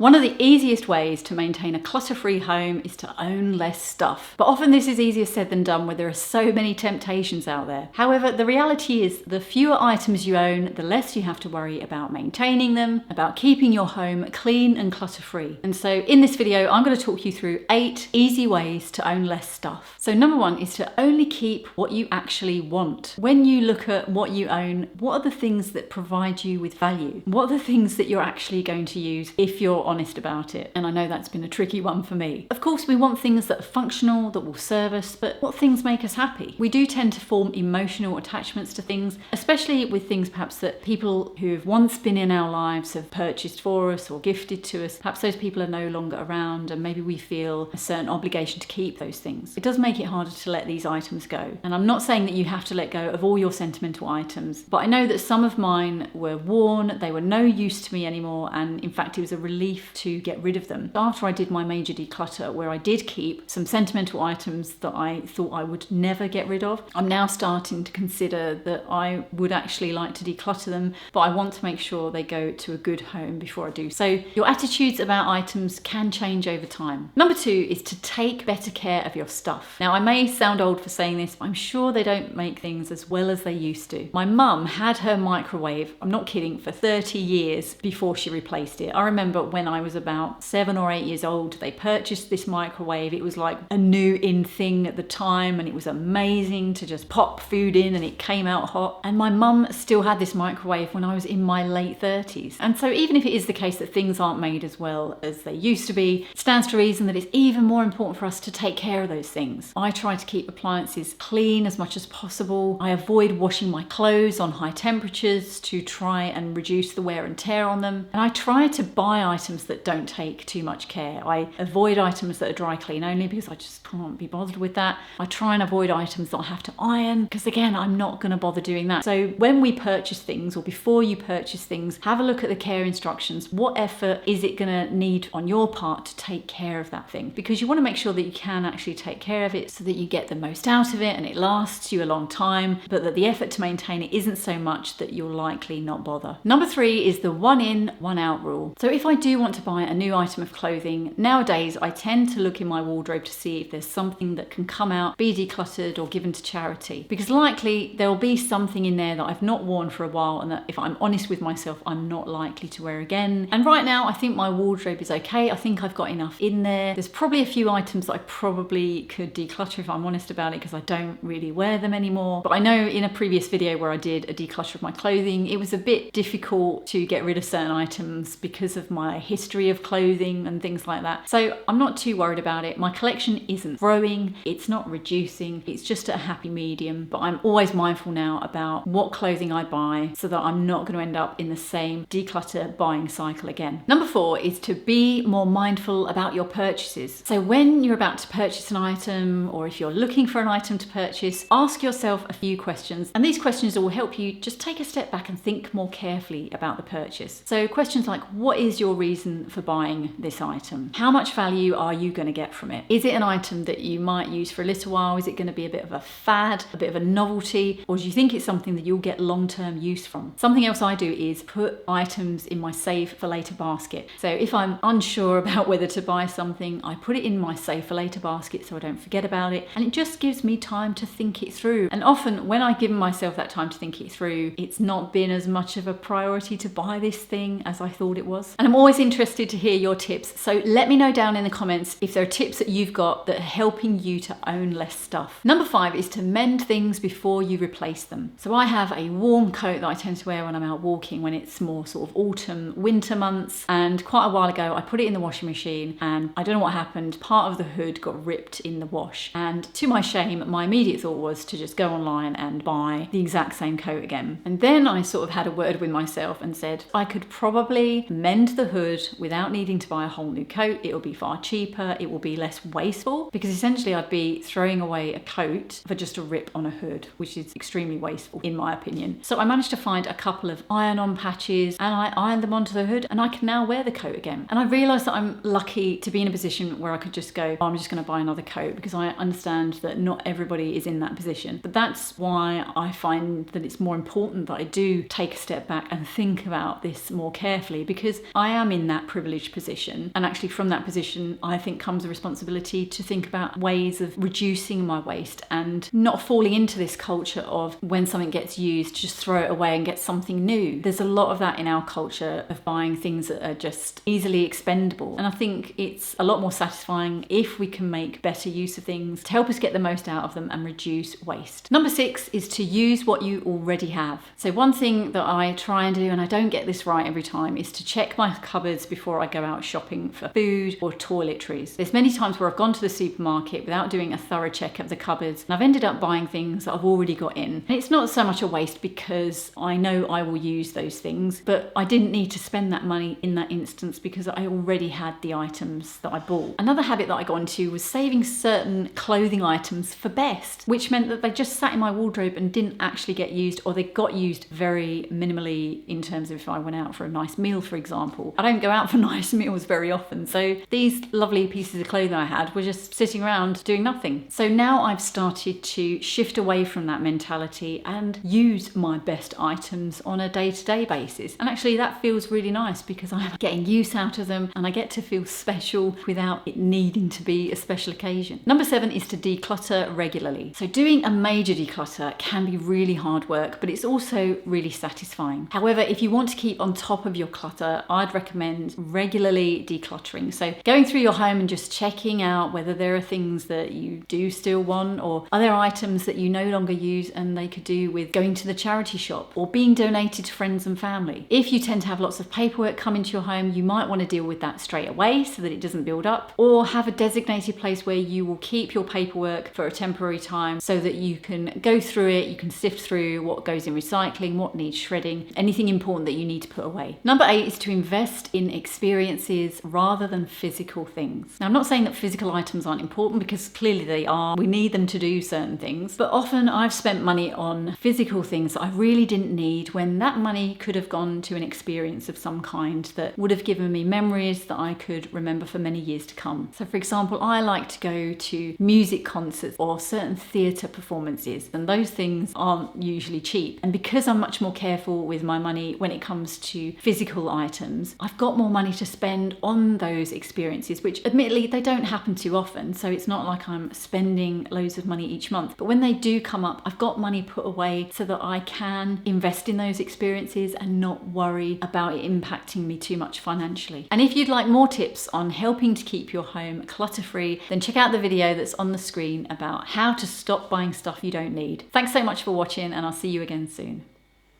One of the easiest ways to maintain a clutter-free home is to own less stuff. But often this is easier said than done, where there are so many temptations out there. However, the reality is the fewer items you own, the less you have to worry about maintaining them, about keeping your home clean and clutter-free. And so in this video, I'm going to talk you through 8 easy ways to own less stuff. So number 1 is to only keep what you actually want. When you look at what you own, what are the things that provide you with value? What are the things that you're actually going to use if you're honest about it? And I know that's been a tricky one for me. Of course, we want things that are functional, that will serve us, but what things make us happy? We do tend to form emotional attachments to things, especially with things perhaps that people who have once been in our lives have purchased for us or gifted to us. Perhaps those people are no longer around and maybe we feel a certain obligation to keep those things. It does make it harder to let these items go. And I'm not saying that you have to let go of all your sentimental items, but I know that some of mine were worn, they were no use to me anymore, and in fact it was a relief to get rid of them. After I did my major declutter, where I did keep some sentimental items that I thought I would never get rid of, I'm now starting to consider that I would actually like to declutter them, but I want to make sure they go to a good home before I do. So your attitudes about items can change over time. Number 2 is to take better care of your stuff. Now, I may sound old for saying this, but I'm sure they don't make things as well as they used to. My mum had her microwave, I'm not kidding, for 30 years before she replaced it. I remember when I was about 7 or 8 years old, they purchased this microwave. It was like a new in thing at the time, and it was amazing to just pop food in and it came out hot. And my mum still had this microwave when I was in my late 30s. And so even if it is the case that things aren't made as well as they used to be, it stands to reason that it's even more important for us to take care of those things. I try to keep appliances clean as much as possible. I avoid washing my clothes on high temperatures to try and reduce the wear and tear on them. And I try to buy items that don't take too much care. I avoid items that are dry clean only because I just can't be bothered with that. I try and avoid items that I have to iron because, again, I'm not going to bother doing that. So when we purchase things, or before you purchase things, have a look at the care instructions. What effort is it going to need on your part to take care of that thing? Because you want to make sure that you can actually take care of it so that you get the most out of it and it lasts you a long time, but that the effort to maintain it isn't so much that you'll likely not bother. Number 3 is the 1 in, 1 out rule. So if I do want to buy a new item of clothing, nowadays I tend to look in my wardrobe to see if there's something that can come out, be decluttered or given to charity, because likely there'll be something in there that I've not worn for a while and that, if I'm honest with myself, I'm not likely to wear again. And right now I think my wardrobe is okay. I think I've got enough in there. There's probably a few items that I probably could declutter if I'm honest about it, because I don't really wear them anymore. But I know in a previous video where I did a declutter of my clothing, it was a bit difficult to get rid of certain items because of my history of clothing and things like that. So I'm not too worried about it. My collection isn't growing, it's not reducing, it's just at a happy medium. But I'm always mindful now about what clothing I buy so that I'm not going to end up in the same declutter buying cycle again. Number 4 is to be more mindful about your purchases. So when you're about to purchase an item, or if you're looking for an item to purchase, ask yourself a few questions. And these questions will help you just take a step back and think more carefully about the purchase. So questions like, what is your reason for buying this item? How much value are you going to get from it? Is it an item that you might use for a little while? Is it going to be a bit of a fad, a bit of a novelty? Or do you think it's something that you'll get long-term use from? Something else I do is put items in my save for later basket. So if I'm unsure about whether to buy something, I put it in my save for later basket so I don't forget about it. And it just gives me time to think it through. And often when I've given myself that time to think it through, it's not been as much of a priority to buy this thing as I thought it was. And I'm always interested to hear your tips. So let me know down in the comments if there are tips that you've got that are helping you to own less stuff. Number 5 is to mend things before you replace them. So I have a warm coat that I tend to wear when I'm out walking, when it's more sort of autumn, winter months. And quite a while ago, I put it in the washing machine and I don't know what happened. Part of the hood got ripped in the wash. And to my shame, my immediate thought was to just go online and buy the exact same coat again. And then I sort of had a word with myself and said, I could probably mend the hood without needing to buy a whole new coat. It will be far cheaper. It will be less wasteful, because essentially I'd be throwing away a coat for just a rip on a hood, which is extremely wasteful in my opinion. So I managed to find a couple of iron-on patches and I ironed them onto the hood, and I can now wear the coat again. And I realised that I'm lucky to be in a position where I could just go, oh, I'm just going to buy another coat, because I understand that not everybody is in that position. But that's why I find that it's more important that I do take a step back and think about this more carefully, because I am in that privileged position. And actually from that position, I think comes a responsibility to think about ways of reducing my waste and not falling into this culture of when something gets used, just throw it away and get something new. There's a lot of that in our culture of buying things that are just easily expendable. And I think it's a lot more satisfying if we can make better use of things to help us get the most out of them and reduce waste. Number 6 is to use what you already have. So one thing that I try and do, and I don't get this right every time, is to check my cupboards before I go out shopping for food or toiletries. There's many times where I've gone to the supermarket without doing a thorough check of the cupboards, and I've ended up buying things that I've already got in. And it's not so much a waste because I know I will use those things, but I didn't need to spend that money in that instance because I already had the items that I bought. Another habit that I got into was saving certain clothing items for best, which meant that they just sat in my wardrobe and didn't actually get used, or they got used very minimally in terms of if I went out for a nice meal, for example. I don't go out for nice meals very often, so these lovely pieces of clothing I had were just sitting around doing nothing. So now I've started to shift away from that mentality and use my best items on a day-to-day basis. And actually that feels really nice because I'm getting use out of them and I get to feel special without it needing to be a special occasion. Number 7 is to declutter regularly. So doing a major declutter can be really hard work, but it's also really satisfying. However, if you want to keep on top of your clutter, I'd recommend regularly decluttering. So going through your home and just checking out whether there are things that you do still want, or are there items that you no longer use and they could do with going to the charity shop or being donated to friends and family. If you tend to have lots of paperwork come into your home, you might want to deal with that straight away so that it doesn't build up, or have a designated place where you will keep your paperwork for a temporary time so that you can go through it, you can sift through what goes in recycling, what needs shredding, anything important that you need to put away. Number 8 is to invest in experiences rather than physical things. Now, I'm not saying that physical items aren't important because clearly they are. We need them to do certain things, but often I've spent money on physical things that I really didn't need when that money could have gone to an experience of some kind that would have given me memories that I could remember for many years to come. So for example, I like to go to music concerts or certain theatre performances, and those things aren't usually cheap. And because I'm much more careful with my money when it comes to physical items, I've got more money to spend on those experiences, which admittedly they don't happen too often, so it's not like I'm spending loads of money each month. But when they do come up, I've got money put away so that I can invest in those experiences and not worry about it impacting me too much financially. And if you'd like more tips on helping to keep your home clutter-free, then check out the video that's on the screen about how to stop buying stuff you don't need. Thanks so much for watching, and I'll see you again soon.